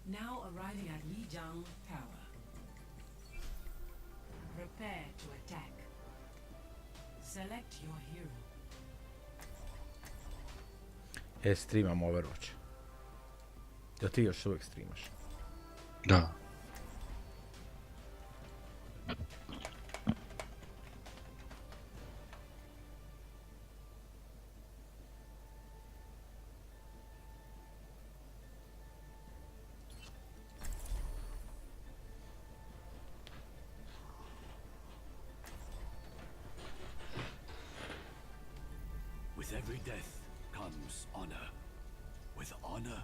Now arriving at Lijiang Tower. Prepare to attack. Select your hero. Streamam Overwatch. Da ti još uvijek streamaš? Da. With every death comes honor. With honor,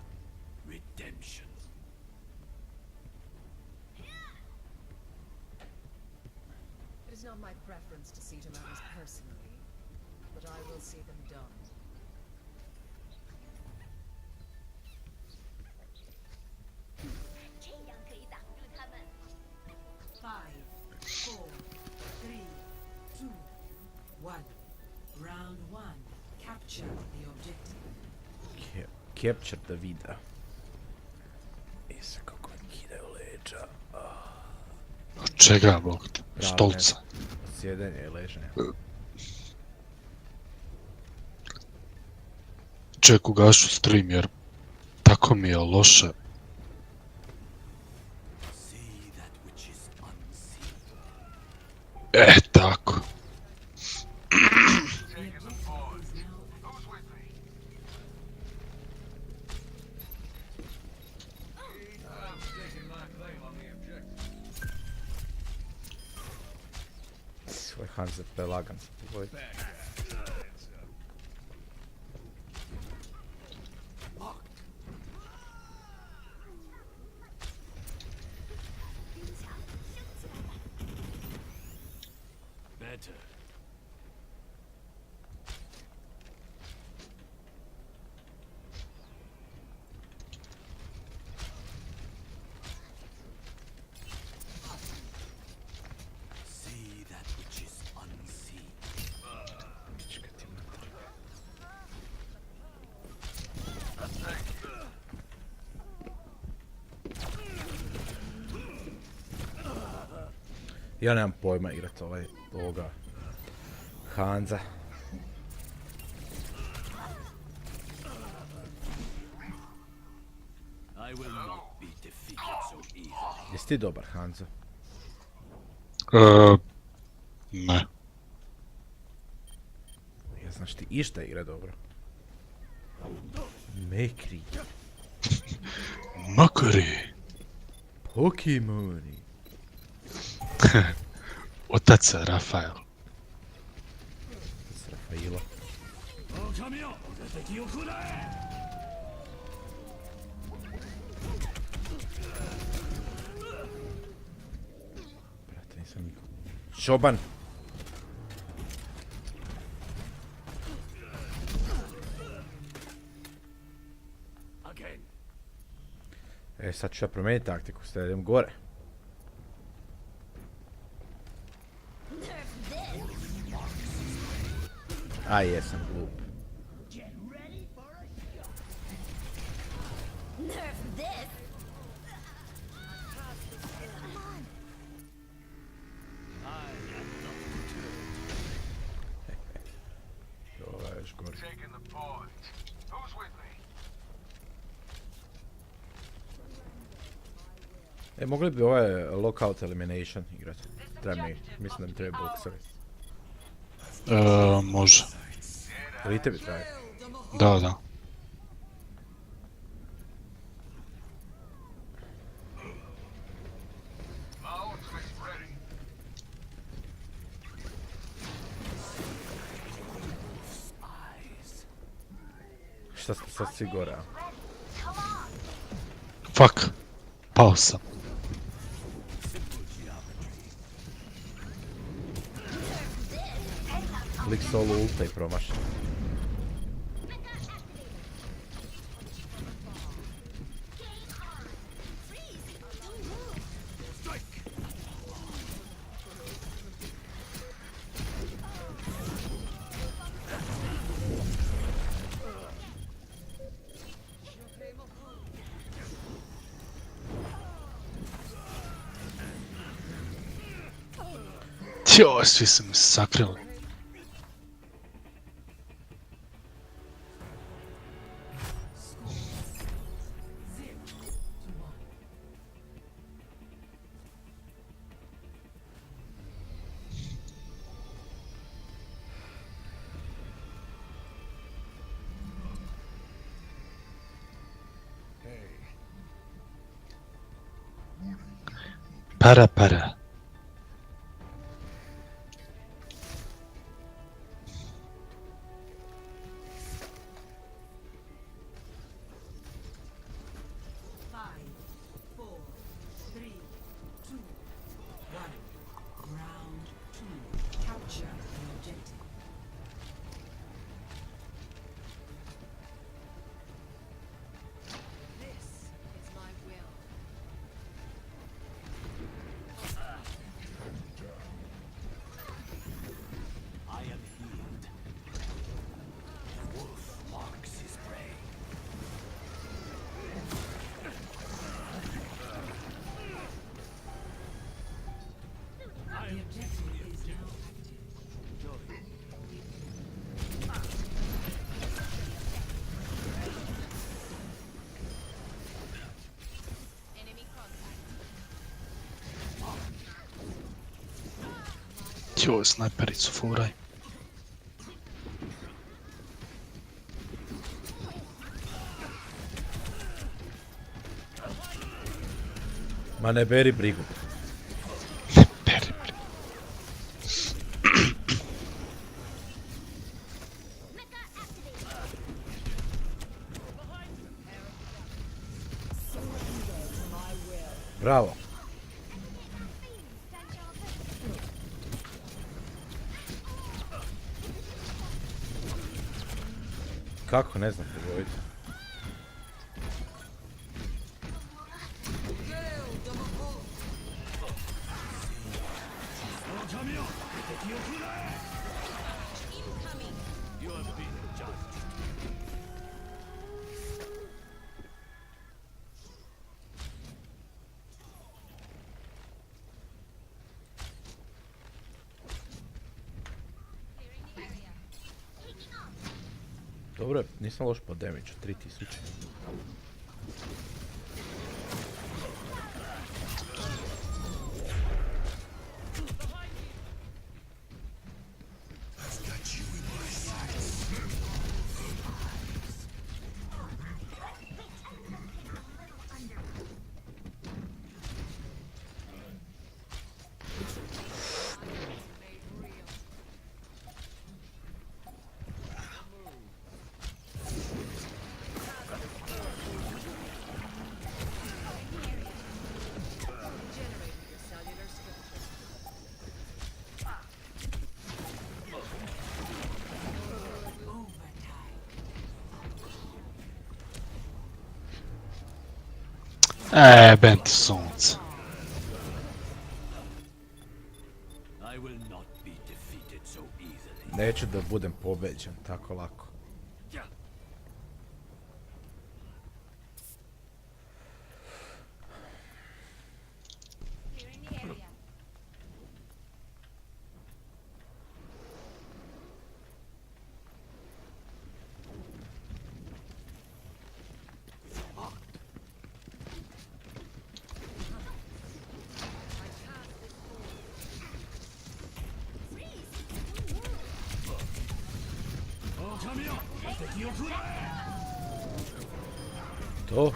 redemption. It is not my preference to see to matters personally, but I will see them done. Five, four, three, two, one. Round one. Capture the objective. Capture the vida. Isa kako mi ide u leđa. Od čega, bog te? Pravo, Stolca. Sjedenje i leženje. Ček, ugašu stream jer tako mi je loše. See that which is unseen. Tako. Svoj Hanze prelagan. Better. See that which is unseen. Ja nemam pojma igrat ovoga Hanza. I will not be defeated so easily. Jesi ti dobar Hanzo? Ne. Ja znaš ti išta igra dobro. Mekri. Makari. Pokemoni. Otac Rafael. S Rafaila. Brate, nisam niko. Šoban! Again. Sad ću ja promijeniti taktiku, sad idem gore. A jesam glup. Ovo je još gore. Mogli bi ovaj lockout elimination igrat. Treba mi, mislim da mi treba boksovi. Može. Ili i tebi treba? Da, da. Šta smo sad svi gore, a? Fuck. Pao sam. Lik solo ulta i promaša. Joj, svi su mi sakrili. Para, para. Five, four, three, two, one. Round two. Capture the objective. This is my will. I am healed. The wolf marks his prey. The objective is now active. Enemy contact. Joj, snajpericu furaj. Ma ne beri brigu. Peri, peri. Bravo. Kako, ne znam pogoditi. You have been judged. Dobro je, nisam loš po damage, 3000. Generating your cellular skeleton. Benti sunce. I will not be defeated so easily. Neću da budem pobeđen tako lako. Clearing the area. To?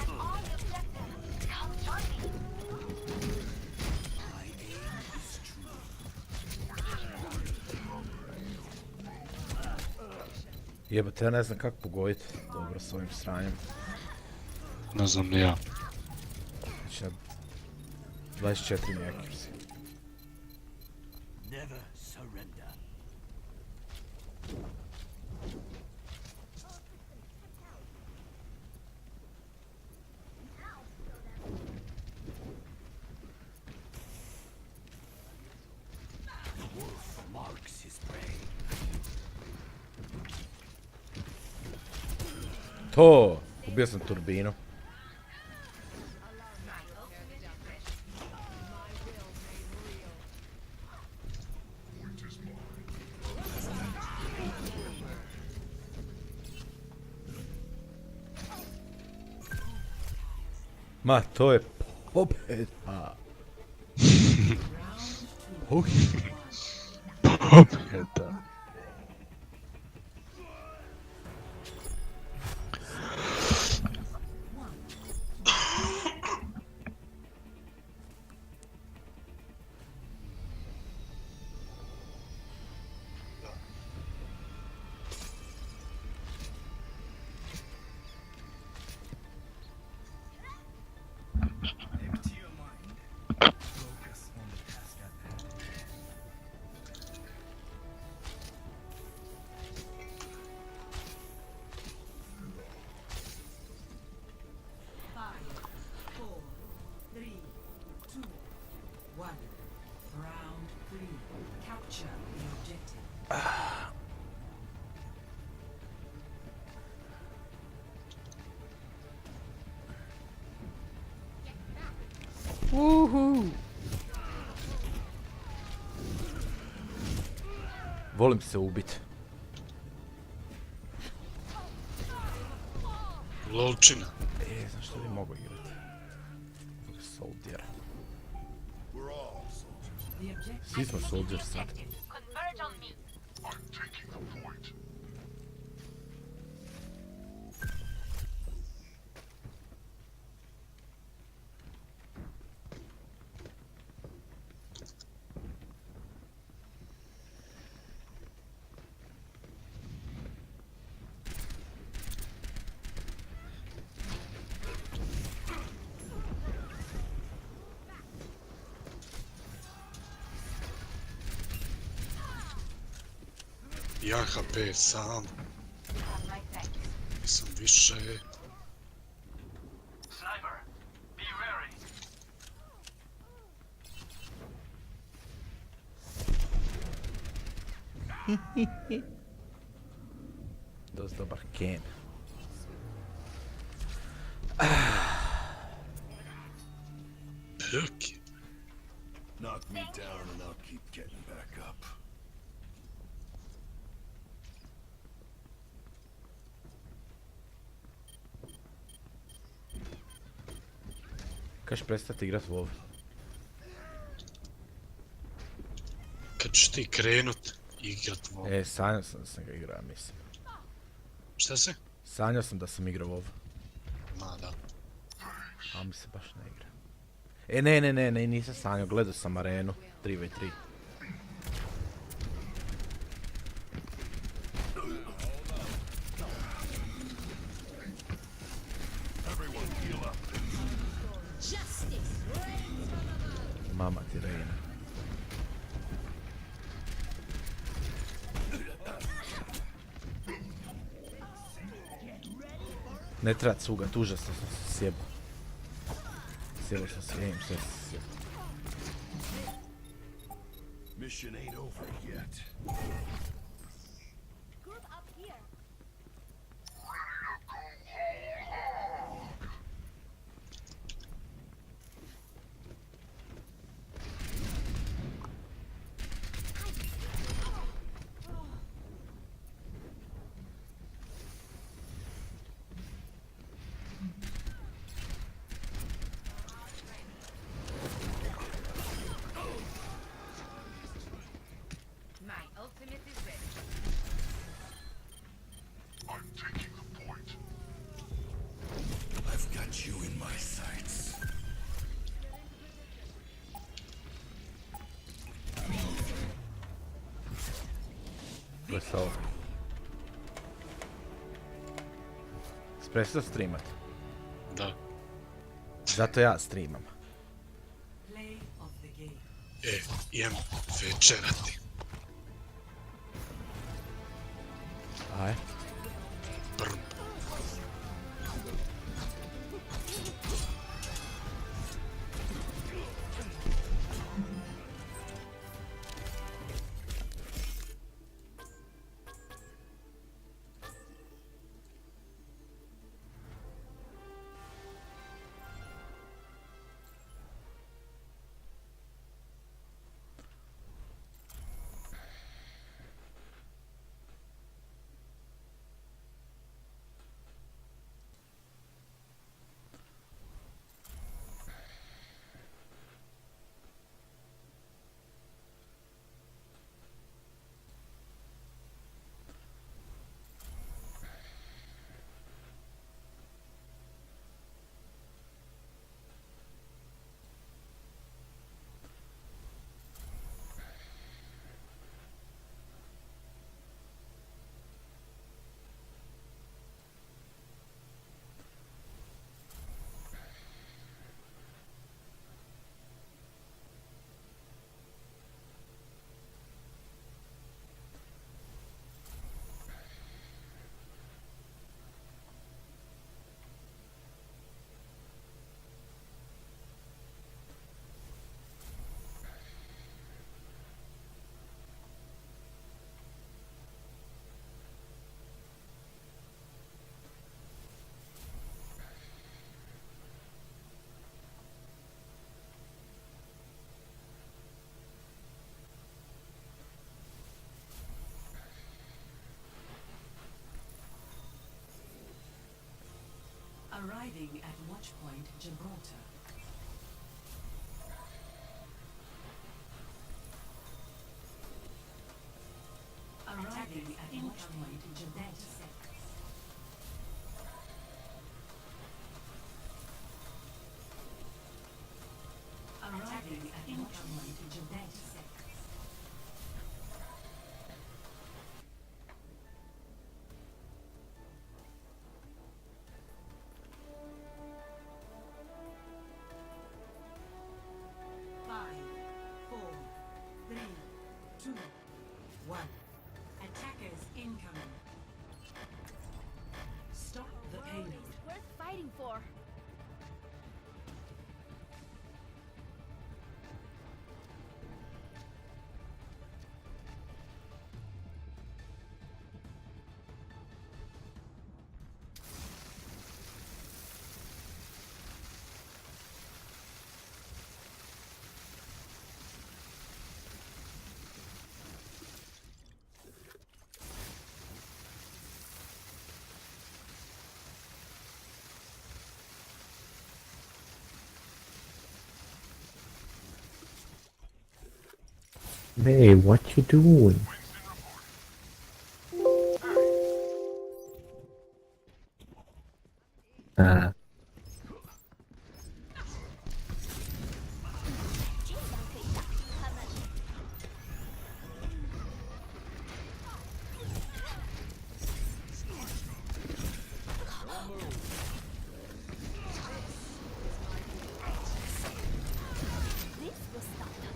Jebate, ja ne znam kako pogoditi dobro s ovim sranjem. Ne znam ni ja. Znači na 24 accuracy. Never surrender. The wolf marks his prey. To! Ubio sam turbinu. Ma, to je pobjeda. Pobjeda. Five, four, three, two, one. Round three. Capture the objective. Volim se ubit. Lolčina. Znaš što bi mogo igrati? Soldier. The objective. Svi smo soldier sad. Converge on me. Ja HP sam. Have my thanks. Nisam više. Sniper, be wary. Dosta dobar camp. Pök. Knock me down and I'll keep getting back up. Kaš prestati igrat WoW? Kad ćeš ti krenut igrat WoW. Sanjao sam da sam ga igrao, mislim. Šta se? Sanjao sam da sam igrao WoW. Ma da. A mi se baš ne igra. Ne, nisam sanjao, gledao sam arenu 3v3. Mama ti Reina. Ne treba cugat, užasno sam se sjebao. Sjebao sam se, sve se sjebao. Mission ain't over yet. Group up here. My ultimate is ready. I've got you in my sights. Veselo. Prestao streamat. Da. Zato ja streamam. Play of the game. Idem večerati. Aj. Brr. Arriving at Watchpoint Gibraltar. Arriving at Watchpoint Gibraltar. Arriving at Watchpoint Gibraltar. Five, four, three, two, one. Attackers incoming. Stop the payload. Worth fighting for. Hey, what you doing? Ah, This will stop them.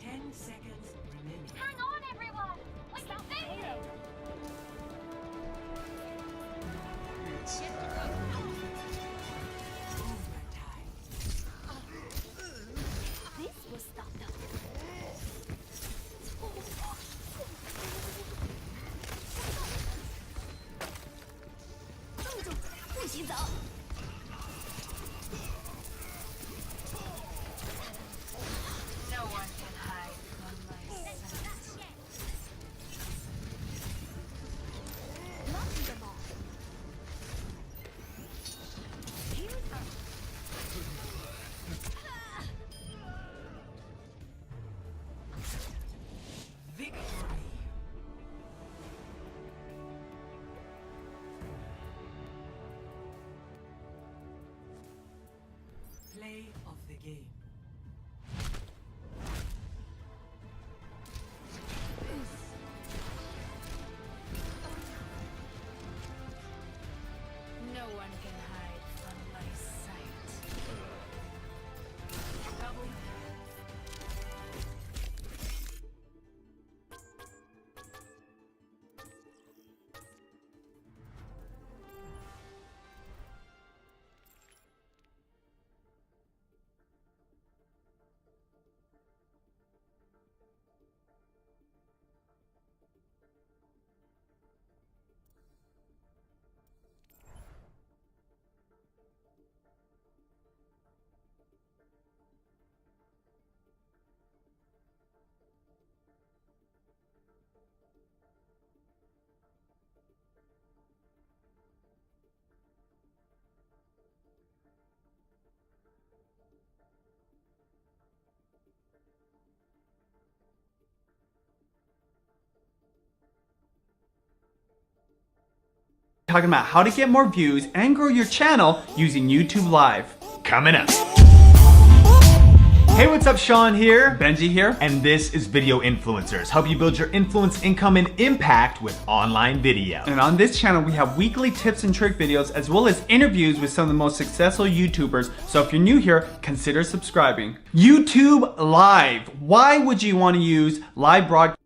10 seconds remaining. Hang on, everyone! We can do this! Overtime. This will stop them. 冻住，不许走！ No one can hide from my sight. Blocking them all. Here comes. Victory. Play of the game. No one can hide from my sight. Double. Talking about how to get more views and grow your channel using YouTube Live. Coming up. Hey, what's up? Sean here, Benji here, And this is Video Influencers. Help you build your influence, income, and impact with online video. and on this channel we have weekly tips and trick videos as well as interviews with some of the most successful YouTubers. So if you're new here, consider subscribing. YouTube Live. Why would you want to use live broadcast?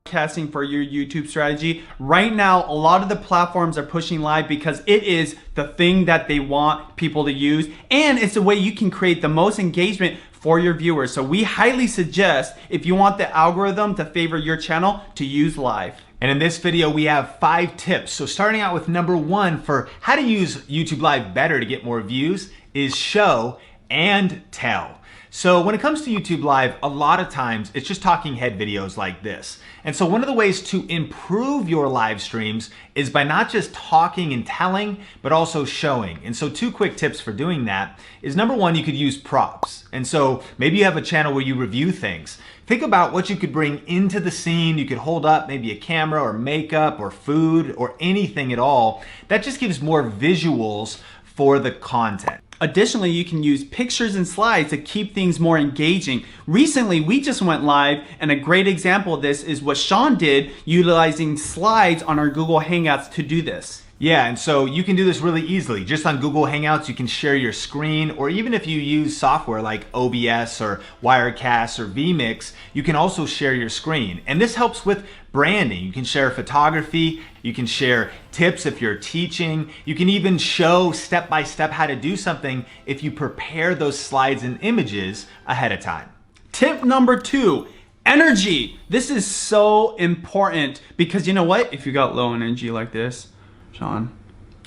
Broadcasting for your YouTube strategy. Right now, a lot of the platforms are pushing live because it is the thing that they want people to use, and it's a way you can create the most engagement for your viewers. So we highly suggest, if you want the algorithm to favor your channel, to use live. And in this video, we have 5 tips. So starting out with number 1 for how to use YouTube Live better to get more views is show and tell. So when it comes to YouTube Live, a lot of times it's just talking head videos like this. And so one of the ways to improve your live streams is by not just talking and telling, but also showing. And so 2 quick tips for doing that is number 1, you could use props. And so maybe you have a channel where you review things. Think about what you could bring into the scene. You could hold up maybe a camera or makeup or food or anything at all. That just gives more visuals for the content. Additionally, you can use pictures and slides to keep things more engaging. Recently, we just went live, and a great example of this is what Sean did, utilizing slides on our Google Hangouts to do this. Yeah, and so you can do this really easily. Just on Google Hangouts, you can share your screen, or even if you use software like OBS or Wirecast or vMix, you can also share your screen. And this helps with branding. You can share photography, you can share tips if you're teaching, you can even show step-by-step how to do something if you prepare those slides and images ahead of time. Tip number 2, energy. This is so important because you know what? If you got low energy like this, Sean,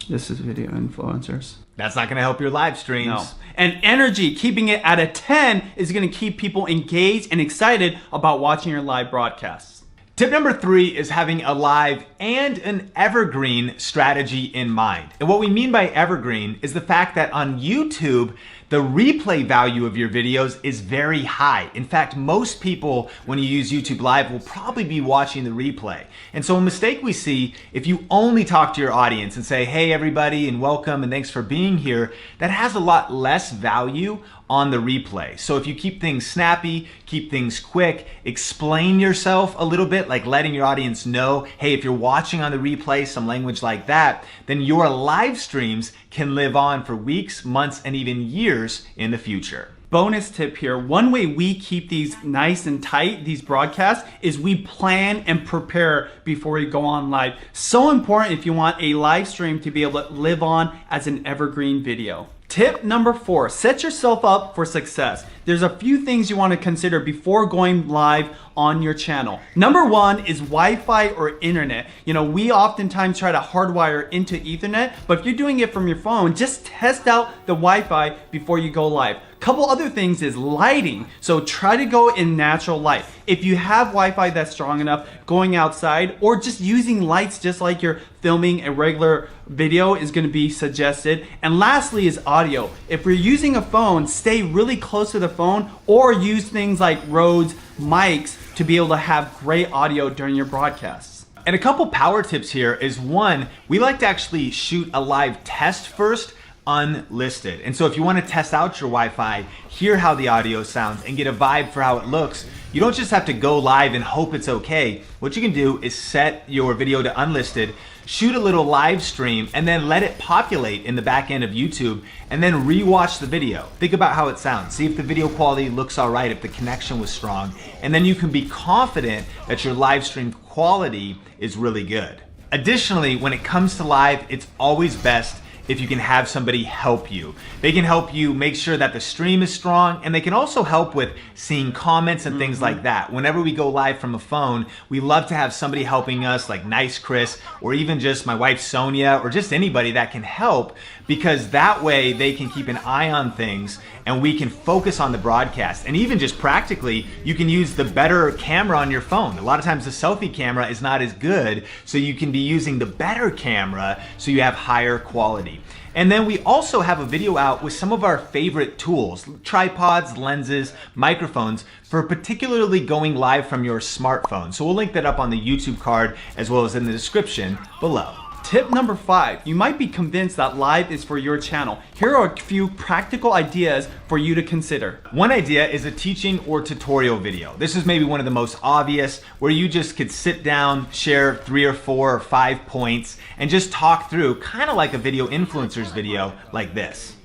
this is Video Influencers. That's not gonna help your live streams. No. And energy, keeping it at a 10 is gonna keep people engaged and excited about watching your live broadcasts. Tip number 3 is having a live and an evergreen strategy in mind. And what we mean by evergreen is the fact that on YouTube, the replay value of your videos is very high. In fact, most people, when you use YouTube Live, will probably be watching the replay. And so a mistake we see, if you only talk to your audience and say, hey everybody, and welcome, and thanks for being here, that has a lot less value on the replay. So if you keep things snappy, keep things quick, explain yourself a little bit, like letting your audience know, hey, if you're watching on the replay, some language like that, then your live streams can live on for weeks, months, and even years in the future. Bonus tip here, one way we keep these nice and tight, these broadcasts, is we plan and prepare before we go on live. So important if you want a live stream to be able to live on as an evergreen video. Tip number 4, set yourself up for success. There's a few things you want to consider before going live on your channel. Number 1 is Wi-Fi or internet. You know, we oftentimes try to hardwire into Ethernet, but if you're doing it from your phone, just test out the Wi-Fi before you go live. Couple other things is lighting. So try to go in natural light. If you have Wi-Fi that's strong enough, going outside or just using lights just like you're filming a regular video is going to be suggested. And lastly is audio. If you're using a phone, stay really close to the phone or use things like Rhodes mics to be able to have great audio during your broadcasts. And a couple power tips here is, one, we like to actually shoot a live test first, unlisted. And so if you want to test out your Wi-Fi, hear how the audio sounds, and get a vibe for how it looks, you don't just have to go live and hope it's okay. What you can do is set your video to unlisted, shoot a little live stream, and then let it populate in the back end of YouTube, and then re-watch the video. Think about how it sounds. See if the video quality looks all right, if the connection was strong, and then you can be confident that your live stream quality is really good. Additionally, when it comes to live, it's always best if you can have somebody help you. They can help you make sure that the stream is strong, and they can also help with seeing comments and things like that. Whenever we go live from a phone, we love to have somebody helping us, like Nice Chris, or even just my wife Sonia, or just anybody that can help, because that way they can keep an eye on things and we can focus on the broadcast. And even just practically, you can use the better camera on your phone. A lot of times the selfie camera is not as good, so you can be using the better camera so you have higher quality. And then we also have a video out with some of our favorite tools, tripods, lenses, microphones, for particularly going live from your smartphone. So we'll link that up on the YouTube card as well as in the description below. Tip number 5, you might be convinced that live is for your channel. Here are a few practical ideas for you to consider. One idea is a teaching or tutorial video. This is maybe one of the most obvious, where you just could sit down, share 3 or 4 or 5 points, and just talk through, kind of like a video influencer's video like this.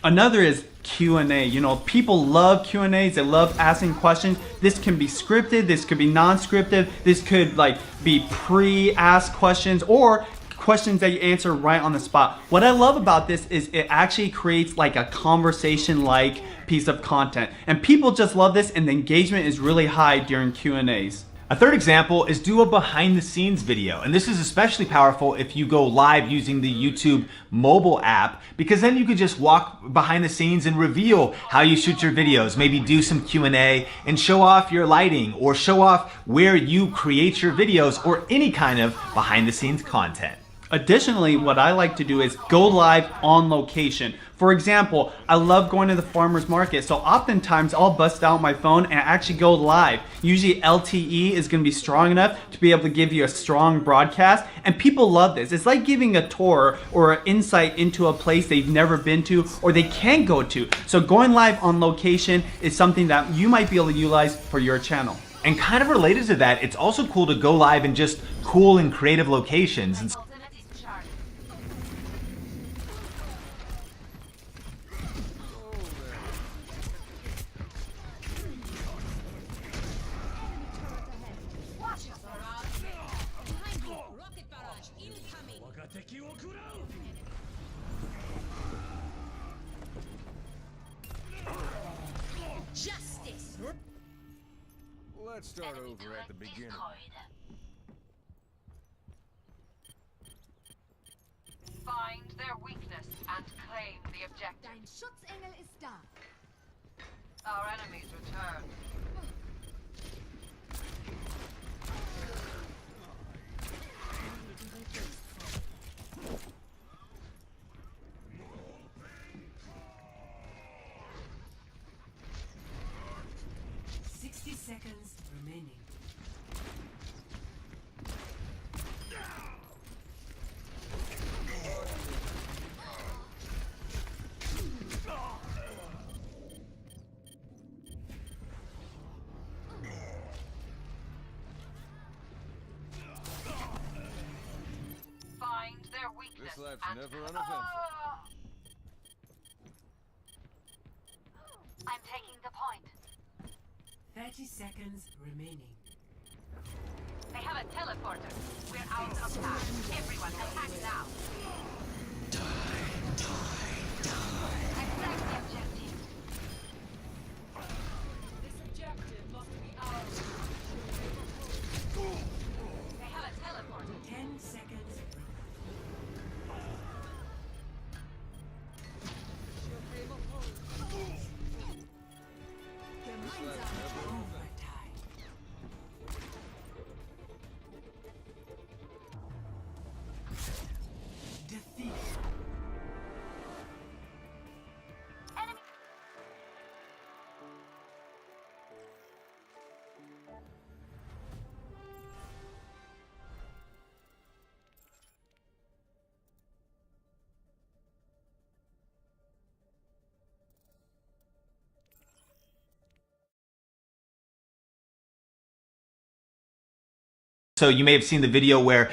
Another is Q&A. You know, people love Q&As, they love asking questions. This can be scripted, this could be non-scripted, this could like be pre-asked questions or questions that you answer right on the spot. What I love about this is it actually creates like a conversation-like piece of content. And people just love this, and the engagement is really high during Q&As. A third example is do a behind the scenes video. And this is especially powerful if you go live using the YouTube mobile app, because then you could just walk behind the scenes and reveal how you shoot your videos, maybe do some Q&A and show off your lighting or show off where you create your videos or any kind of behind the scenes content. Additionally, what I like to do is go live on location. For example, I love going to the farmer's market, so oftentimes I'll bust out my phone and actually go live. Usually LTE is going to be strong enough to be able to give you a strong broadcast, and people love this. It's like giving a tour or an insight into a place they've never been to or they can't go to. So going live on location is something that you might be able to utilize for your channel. And kind of related to that, it's also cool to go live in just cool and creative locations. And let's start over at the beginning. Find their weakness and claim the objective. Dein Schutzengel ist da. Our enemies return. seconds remaining. Find their weakness. This life's and- never uneventful. I'm taking the point. 30 seconds remaining. They have a teleporter. We're out of time. Everyone attack now. I flagged the objective. This objective must be ours. They have a teleporter. 10 seconds. Overtime. Defeat. So you may have seen the video where